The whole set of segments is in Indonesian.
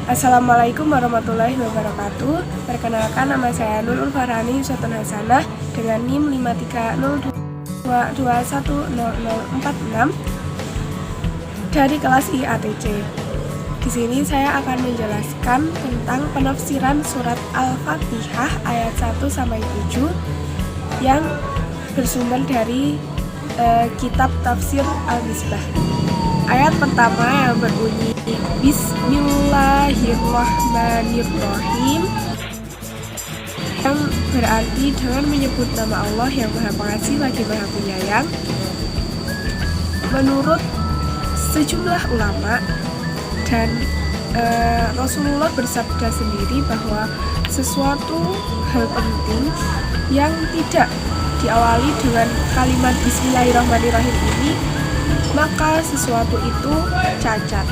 Assalamualaikum warahmatullahi wabarakatuh. Perkenalkan, nama saya Nurul Farhani Yusatun Hasanah dengan NIM 53022100046 dari kelas IATC. Di sini saya akan menjelaskan tentang penafsiran surat Al-Fatihah ayat 1 sampai 7 yang bersumber dari kitab tafsir Al-Misbah. Ayat pertama yang berbunyi Bismillahirrahmanirrahim, yang berarti dengan menyebut nama Allah yang Maha Pengasih lagi Maha Penyayang. Menurut sejumlah ulama dan Rasulullah bersabda sendiri bahwa sesuatu hal penting yang tidak diawali dengan kalimat Bismillahirrahmanirrahim ini, maka sesuatu itu cacat.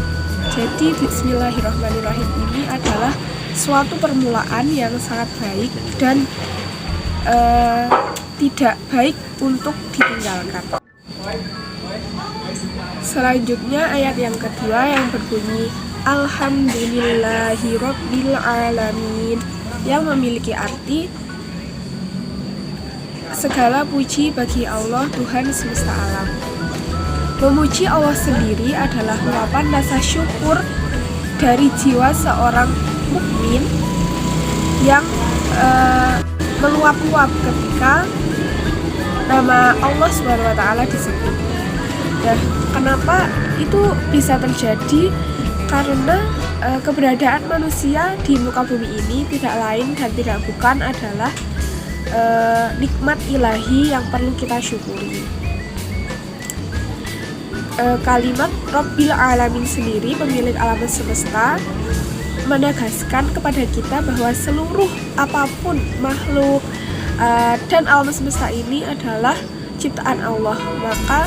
Jadi Bismillahirrahmanirrahim ini adalah suatu permulaan yang sangat baik dan tidak baik untuk ditinggalkan. Selanjutnya ayat yang kedua yang berbunyi Alhamdulillahirabbil alamin, yang memiliki arti segala puji bagi Allah Tuhan semesta alam. Memuji Allah sendiri adalah ungkapan rasa syukur dari jiwa seorang mukmin yang meluap-luap ketika nama Allah SWT disebut. Nah, kenapa itu bisa terjadi? Karena keberadaan manusia di muka bumi ini tidak lain dan tidak bukan adalah nikmat ilahi yang perlu kita syukuri. Kalimat Rabbil Alamin sendiri, pemilik alam semesta, menegaskan kepada kita bahwa seluruh apapun makhluk dan alam semesta ini adalah ciptaan Allah. Maka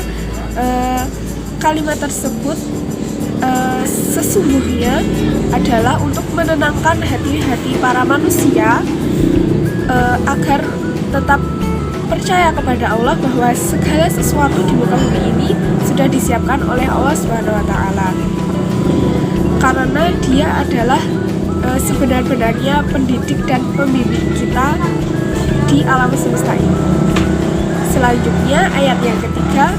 kalimat tersebut sesungguhnya adalah untuk menenangkan hati-hati para manusia agar tetap percaya kepada Allah bahwa segala sesuatu di muka bumi ini sudah disiapkan oleh Allah SWT, karena Dia adalah sebenar-benarnya pendidik dan pembimbing kita di alam semesta ini. Selanjutnya ayat yang ketiga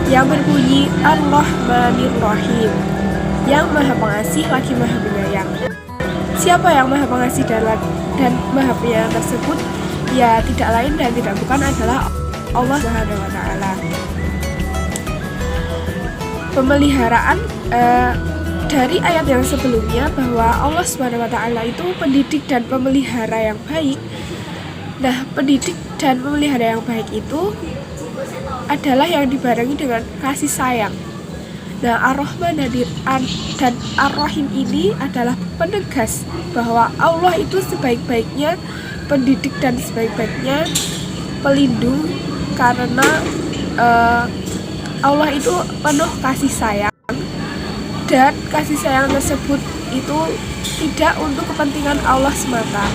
yang berbunyi Ar-Rahmanir-Rahim, yang Maha Pengasih lagi Maha Penyayang. Siapa yang Maha Pengasih dan Maha Penyayang tersebut? Ya, tidak lain dan tidak bukan adalah Allah SWT. Pemeliharaan dari ayat yang sebelumnya bahwa Allah SWT itu pendidik dan pemelihara yang baik. Nah, pendidik dan pemelihara yang baik itu adalah yang dibarengi dengan kasih sayang. Nah, Ar-Rahman dan Ar-Rahim ini adalah penegas bahwa Allah itu sebaik-baiknya pendidik dan sebaik-baiknya pelindung, karena Allah itu penuh kasih sayang, dan kasih sayang tersebut itu tidak untuk kepentingan Allah semata.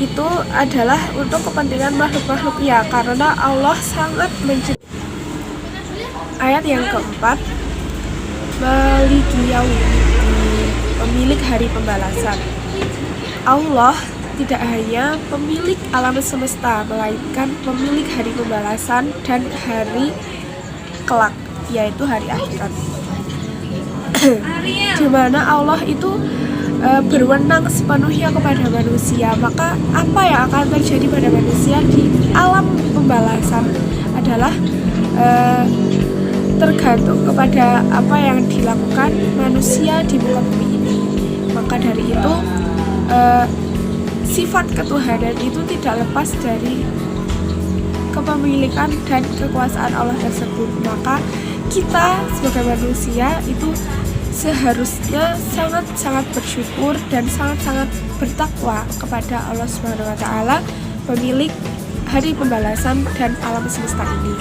Itu adalah untuk kepentingan makhluk-makhluknya, karena Allah sangat mencintai. Ayat yang keempat, Maliki Yaumiddin, pemilik hari pembalasan. Allah tidak hanya pemilik alam semesta, melainkan pemilik hari pembalasan dan hari kelak, yaitu hari akhirat. Di mana Allah itu berwenang sepenuhnya kepada manusia, maka apa yang akan terjadi pada manusia di alam pembalasan adalah tergantung kepada apa yang dilakukan manusia di muka bumi ini. Maka dari itu sifat ketuhanan itu tidak lepas dari kepemilikan dan kekuasaan Allah tersebut. Maka kita sebagai manusia itu seharusnya sangat-sangat bersyukur dan sangat-sangat bertakwa kepada Allah SWT, pemilik hari pembalasan dan alam semesta ini.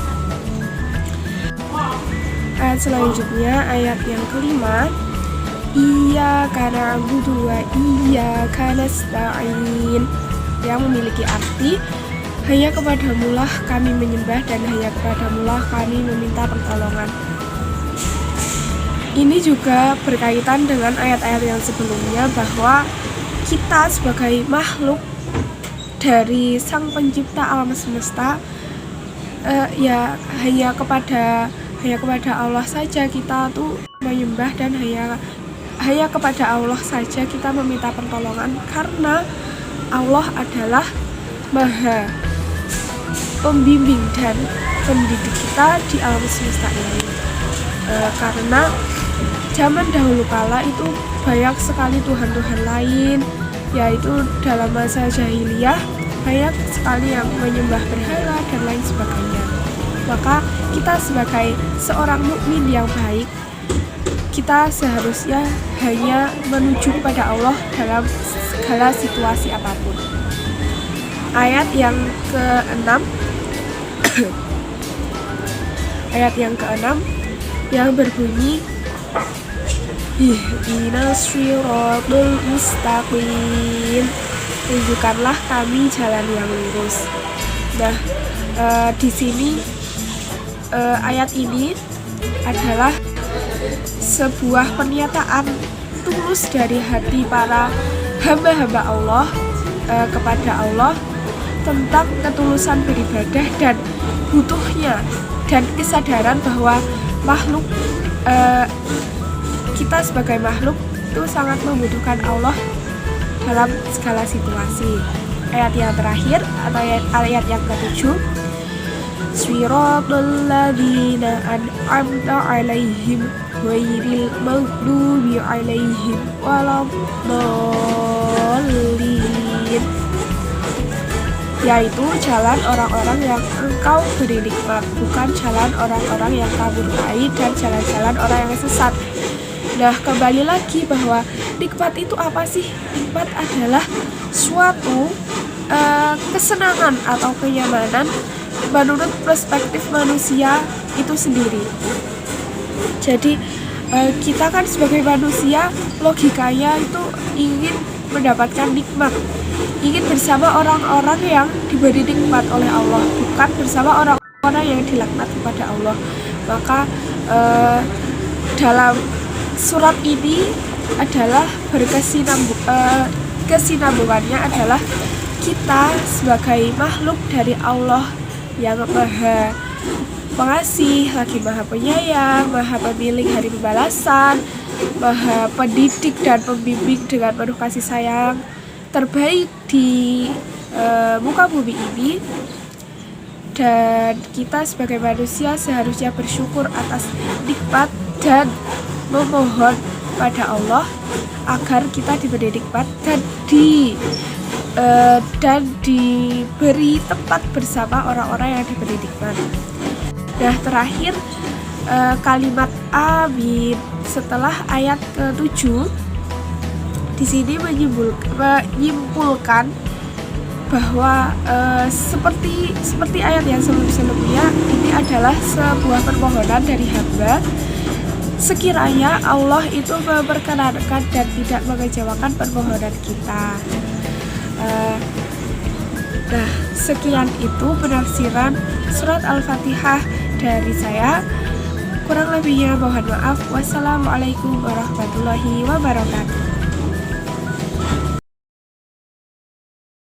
Ayat selanjutnya, ayat yang kelima, Iyyaka na'budu wa iyyaka nasta'in, yang memiliki arti hanya kepadamulah kami menyembah dan hanya kepadamulah kami meminta pertolongan. Ini juga berkaitan dengan ayat-ayat yang sebelumnya bahwa kita sebagai makhluk dari Sang Pencipta alam semesta, ya hanya kepada Allah saja kita tuh menyembah, dan hanya kepada Allah saja kita meminta pertolongan, karena Allah adalah Maha Pembimbing dan pendidik kita di alam semesta ini. Karena zaman dahulu kala itu banyak sekali Tuhan-Tuhan lain, yaitu dalam masa jahiliyah banyak sekali yang menyembah berhala dan lain sebagainya. Maka kita sebagai seorang mukmin yang baik, kita seharusnya hanya menuju kepada Allah dalam segala situasi apapun. Ayat yang ke-6 ayat yang ke-6 yang berbunyi Ihdinas siratal mustaqim, tunjukkanlah kami jalan yang lurus. Nah, di sini ayat ini adalah sebuah pernyataan tulus dari hati para hamba-hamba Allah kepada Allah tentang ketulusan beribadah dan butuhnya dan kesadaran bahwa makhluk kita sebagai makhluk itu sangat membutuhkan Allah dalam segala situasi. Ayat yang terakhir atau ayat yang ke-7, Siratal ladzina an'amta 'alaihim ghairil maghdubi 'alaihim waladdallin, yaitu jalan orang-orang yang engkau beri nikmat, bukan jalan orang-orang yang kabur baik dan jalan-jalan orang yang sesat. Nah, kembali lagi bahwa nikmat itu apa sih? Nikmat adalah suatu kesenangan atau kenyamanan menurut perspektif manusia itu sendiri. Jadi kita kan sebagai manusia logikanya itu ingin mendapatkan nikmat, ingin bersama orang-orang yang diberi nikmat oleh Allah, bukan bersama orang-orang yang dilaknat kepada Allah. Maka dalam surat ini adalah kesinambungannya adalah kita sebagai makhluk dari Allah yang Maha Pengasih, lagi Maha Penyayang, Maha Pemilik Hari Pembalasan, Maha Pendidik dan Pembimbing dengan penuh kasih sayang terbaik di muka bumi ini. Dan kita sebagai manusia seharusnya bersyukur atas nikmat dan memohon pada Allah agar kita diberi nikmat dan diberi tempat bersama orang-orang yang diberi nikmat. Nah, terakhir kalimat amin setelah ayat ke-7 di sini menyimpulkan bahwa seperti ayat yang sebelumnya, ini adalah sebuah permohonan dari hamba sekiranya Allah itu memperkenankan dan tidak mengecewakan permohonan kita. Nah, sekian itu penafsiran surat Al-Fatihah dari saya. Kurang lebihnya mohon maaf. Wassalamualaikum warahmatullahi wabarakatuh.